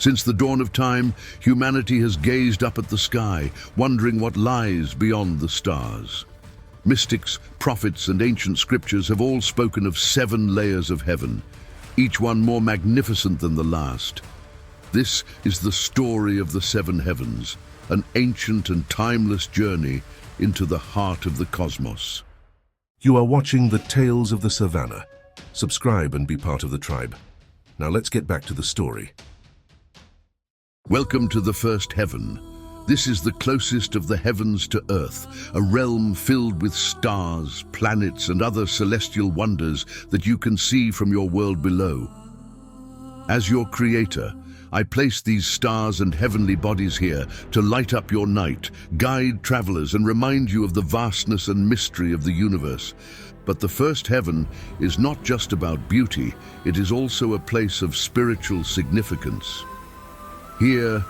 Since the dawn of time, humanity has gazed up at the sky, wondering what lies beyond the stars. Mystics, prophets, and ancient scriptures have all spoken of 7 layers of heaven, each one more magnificent than the last. This is the story of the 7 heavens, an ancient and timeless journey into the heart of the cosmos. You are watching the Tales of the Savannah. Subscribe and be part of the tribe. Now let's get back to the story. Welcome to the first heaven. This is the closest of the heavens to Earth, a realm filled with stars, planets, and other celestial wonders that you can see from your world below. As your creator, I place these stars and heavenly bodies here to light up your night, guide travelers, and remind you of the vastness and mystery of the universe. But the first heaven is not just about beauty, it is also a place of spiritual significance. Here,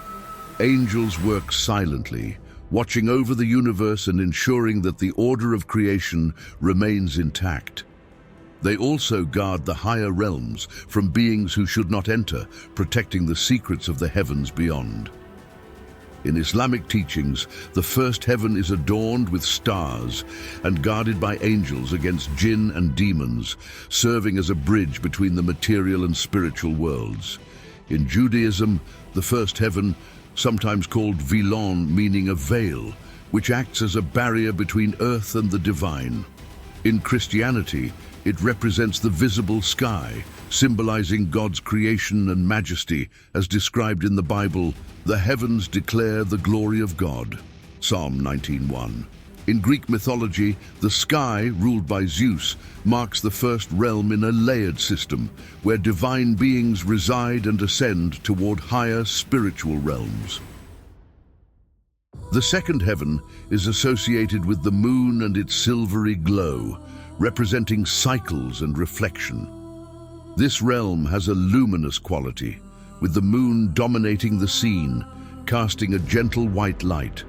angels work silently, watching over the universe and ensuring that the order of creation remains intact. They also guard the higher realms from beings who should not enter, protecting the secrets of the heavens beyond. In Islamic teachings, the first heaven is adorned with stars and guarded by angels against jinn and demons, serving as a bridge between the material and spiritual worlds. In Judaism, the first heaven, sometimes called vilon, meaning a veil, which acts as a barrier between earth and the divine. In Christianity, it represents the visible sky, symbolizing God's creation and majesty, as described in the Bible, "The heavens declare the glory of God." Psalm 19:1. In Greek mythology, the sky, ruled by Zeus, marks the first realm in a layered system, where divine beings reside and ascend toward higher spiritual realms. The second heaven is associated with the moon and its silvery glow, representing cycles and reflection. This realm has a luminous quality, with the moon dominating the scene, casting a gentle white light.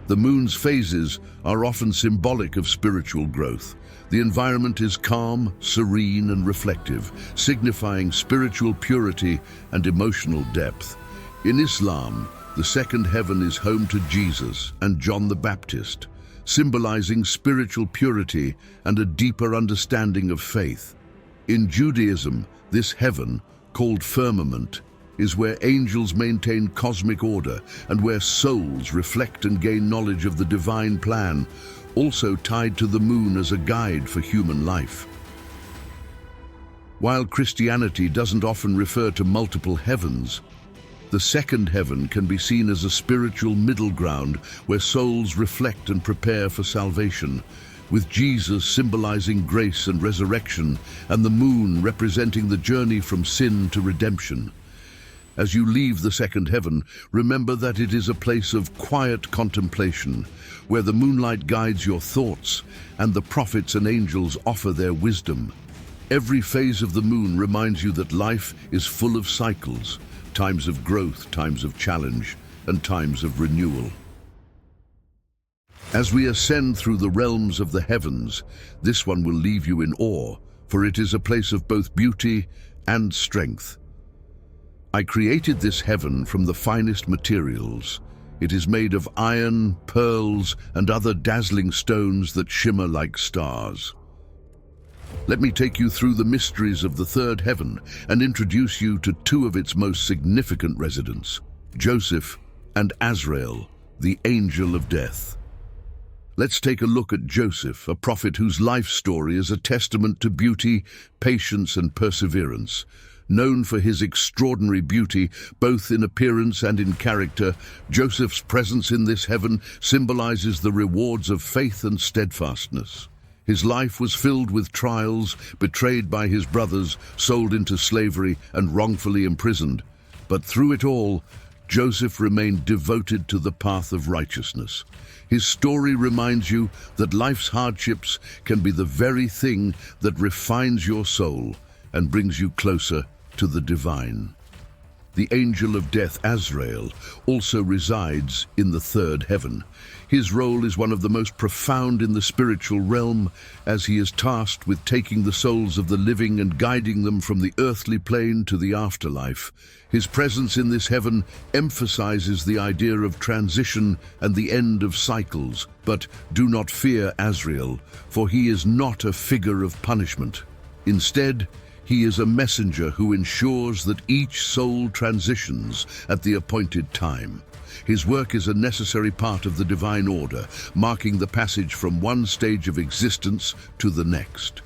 The moon's phases are often symbolic of spiritual growth. The environment is calm, serene, and reflective, signifying spiritual purity and emotional depth. In Islam, the second heaven is home to Jesus and John the Baptist, symbolizing spiritual purity and a deeper understanding of faith. In Judaism, this heaven, called firmament, is where angels maintain cosmic order and where souls reflect and gain knowledge of the divine plan, also tied to the moon as a guide for human life. While Christianity doesn't often refer to multiple heavens, the second heaven can be seen as a spiritual middle ground where souls reflect and prepare for salvation, with Jesus symbolizing grace and resurrection and the moon representing the journey from sin to redemption. As you leave the second heaven, remember that it is a place of quiet contemplation, where the moonlight guides your thoughts and the prophets and angels offer their wisdom. Every phase of the moon reminds you that life is full of cycles, times of growth, times of challenge, and times of renewal. As we ascend through the realms of the heavens, this one will leave you in awe, for it is a place of both beauty and strength. I created this heaven from the finest materials. It is made of iron, pearls, and other dazzling stones that shimmer like stars. Let me take you through the mysteries of the third heaven and introduce you to 2 of its most significant residents, Joseph and Azrael, the angel of death. Let's take a look at Joseph, a prophet whose life story is a testament to beauty, patience, and perseverance. Known for his extraordinary beauty, both in appearance and in character, Joseph's presence in this heaven symbolizes the rewards of faith and steadfastness. His life was filled with trials, betrayed by his brothers, sold into slavery, and wrongfully imprisoned. But through it all, Joseph remained devoted to the path of righteousness. His story reminds you that life's hardships can be the very thing that refines your soul and brings you closer to the divine. the angel of death Azrael, also resides in the third heaven. His role is one of the most profound in the spiritual realm, as he is tasked with taking the souls of the living and guiding them from the earthly plane to the afterlife. His presence in this heaven emphasizes the idea of transition and the end of cycles. But do not fear Azrael, for he is not a figure of punishment. Instead, he is a messenger who ensures that each soul transitions at the appointed time. His work is a necessary part of the divine order, marking the passage from one stage of existence to the next.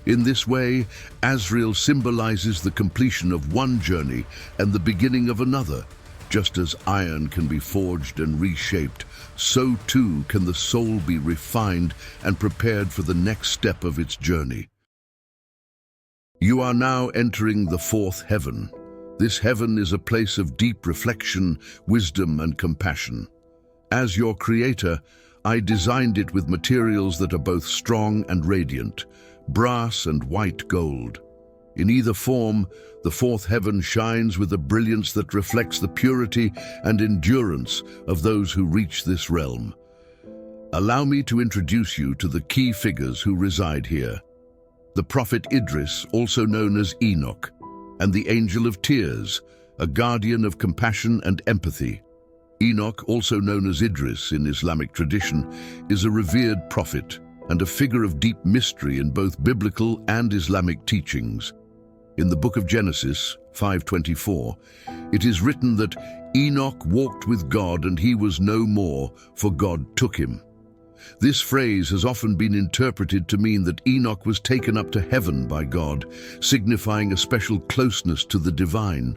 In this way, Azrael symbolizes the completion of one journey and the beginning of another. Just as iron can be forged and reshaped, so too can the soul be refined and prepared for the next step of its journey. You are now entering the fourth heaven. This heaven is a place of deep reflection, wisdom, and compassion. As your creator, I designed it with materials that are both strong and radiant, brass and white gold. In either form, the fourth heaven shines with a brilliance that reflects the purity and endurance of those who reach this realm. Allow me to introduce you to the key figures who reside here. The prophet Idris, also known as Enoch, and the angel of tears, a guardian of compassion and empathy. Enoch, also known as Idris in Islamic tradition, is a revered prophet and a figure of deep mystery in both biblical and Islamic teachings. In the book of Genesis 5:24, it is written that Enoch walked with God and he was no more, for God took him. This phrase has often been interpreted to mean that Enoch was taken up to heaven by God, signifying a special closeness to the divine.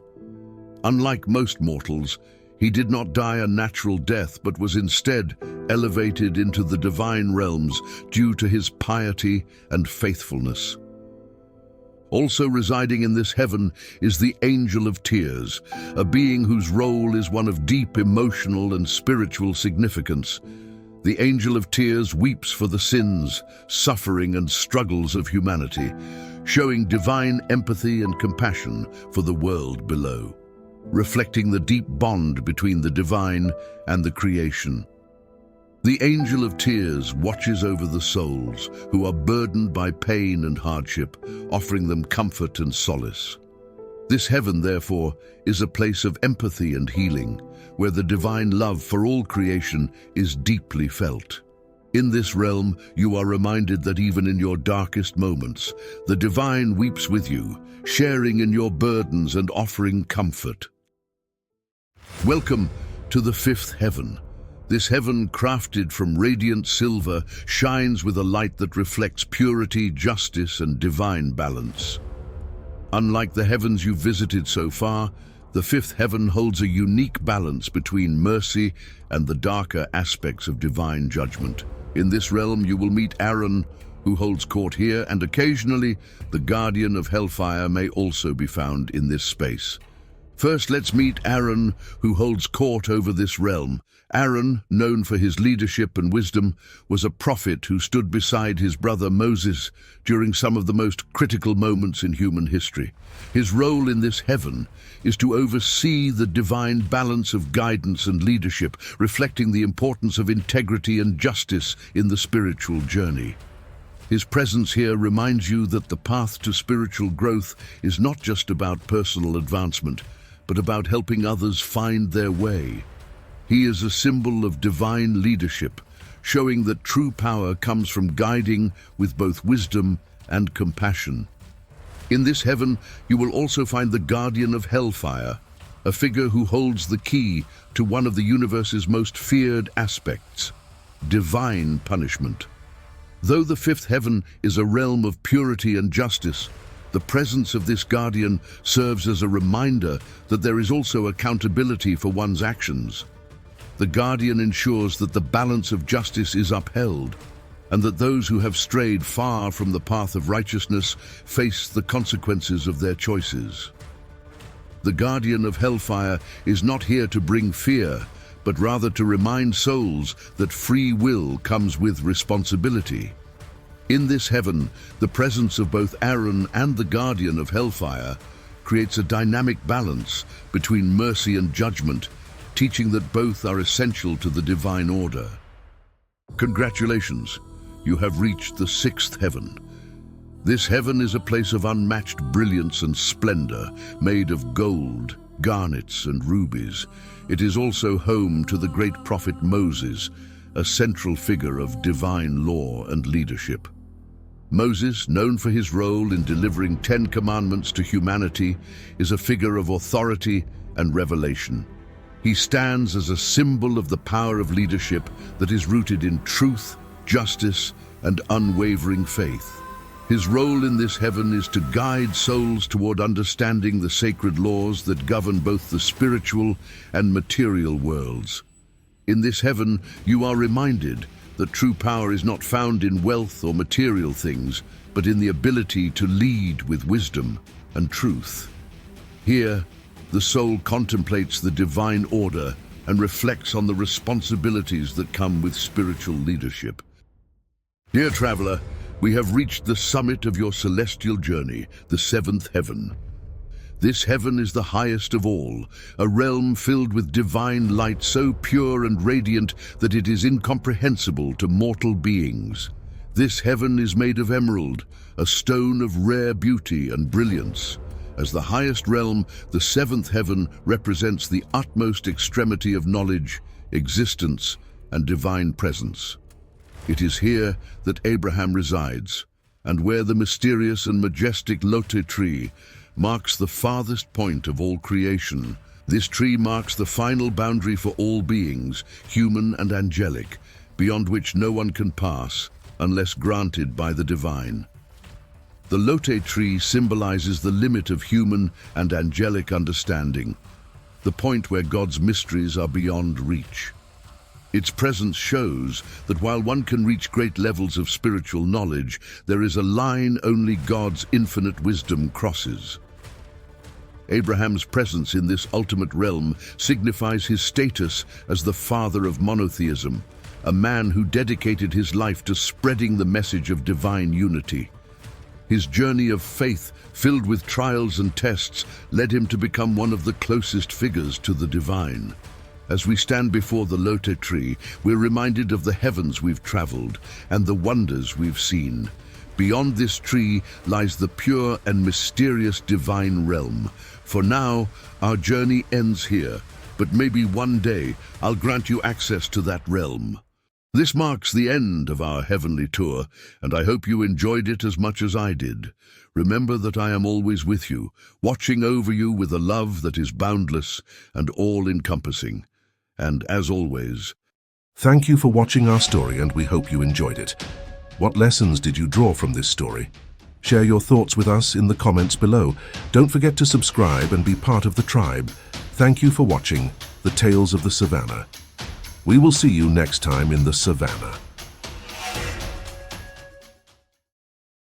Unlike most mortals, he did not die a natural death, but was instead elevated into the divine realms due to his piety and faithfulness. Also residing in this heaven is the angel of tears, a being whose role is one of deep emotional and spiritual significance. The angel of tears weeps for the sins, suffering, and struggles of humanity, showing divine empathy and compassion for the world below, reflecting the deep bond between the divine and the creation. The angel of tears watches over the souls who are burdened by pain and hardship, offering them comfort and solace. This heaven, therefore, is a place of empathy and healing, where the divine love for all creation is deeply felt. In this realm, you are reminded that even in your darkest moments, the divine weeps with you, sharing in your burdens and offering comfort. Welcome to the fifth heaven. This heaven, crafted from radiant silver, shines with a light that reflects purity, justice, and divine balance. Unlike the heavens you've visited so far, the fifth heaven holds a unique balance between mercy and the darker aspects of divine judgment. In this realm, you will meet Aaron, who holds court here, and occasionally the guardian of hellfire may also be found in this space. First, let's meet Aaron, who holds court over this realm. Aaron, known for his leadership and wisdom, was a prophet who stood beside his brother Moses during some of the most critical moments in human history. His role in this heaven is to oversee the divine balance of guidance and leadership, reflecting the importance of integrity and justice in the spiritual journey. His presence here reminds you that the path to spiritual growth is not just about personal advancement, but about helping others find their way. He is a symbol of divine leadership, showing that true power comes from guiding with both wisdom and compassion. In this heaven, you will also find the guardian of hellfire, a figure who holds the key to one of the universe's most feared aspects, divine punishment. Though the fifth heaven is a realm of purity and justice, the presence of this guardian serves as a reminder that there is also accountability for one's actions. The guardian ensures that the balance of justice is upheld, and that those who have strayed far from the path of righteousness face the consequences of their choices. The guardian of hellfire is not here to bring fear, but rather to remind souls that free will comes with responsibility. In this heaven, the presence of both Aaron and the guardian of hellfire creates a dynamic balance between mercy and judgment, teaching that both are essential to the divine order. Congratulations, you have reached the sixth heaven. This heaven is a place of unmatched brilliance and splendor, made of gold, garnets, and rubies. It is also home to the great prophet Moses, a central figure of divine law and leadership. Moses, known for his role in delivering 10 commandments to humanity, is a figure of authority and revelation. He stands as a symbol of the power of leadership that is rooted in truth, justice, and unwavering faith. His role in this heaven is to guide souls toward understanding the sacred laws that govern both the spiritual and material worlds. In this heaven, you are reminded that true power is not found in wealth or material things, but in the ability to lead with wisdom and truth. Here, the soul contemplates the divine order and reflects on the responsibilities that come with spiritual leadership. Dear traveler, we have reached the summit of your celestial journey, the seventh heaven. This heaven is the highest of all, a realm filled with divine light so pure and radiant that it is incomprehensible to mortal beings. This heaven is made of emerald, a stone of rare beauty and brilliance. As the highest realm, the seventh heaven represents the utmost extremity of knowledge, existence, and divine presence. It is here that Abraham resides, and where the mysterious and majestic Lote tree marks the farthest point of all creation. This tree marks the final boundary for all beings, human and angelic, beyond which no one can pass unless granted by the divine. The Lote tree symbolizes the limit of human and angelic understanding, the point where God's mysteries are beyond reach. Its presence shows that while one can reach great levels of spiritual knowledge, there is a line only God's infinite wisdom crosses. Abraham's presence in this ultimate realm signifies his status as the father of monotheism, a man who dedicated his life to spreading the message of divine unity. His journey of faith, filled with trials and tests, led him to become one of the closest figures to the divine. As we stand before the Lote tree, we're reminded of the heavens we've traveled and the wonders we've seen. Beyond this tree lies the pure and mysterious divine realm. For now, our journey ends here, but maybe one day I'll grant you access to that realm. This marks the end of our heavenly tour, and I hope you enjoyed it as much as I did. Remember that I am always with you, watching over you with a love that is boundless and all-encompassing. And as always, Thank you for watching our story, and we hope you enjoyed it. What lessons did you draw from this story? Share your thoughts with us in the comments below. Don't forget to subscribe and be part of the tribe. Thank you for watching The Tales of the Savannah. We will see you next time in the Savannah.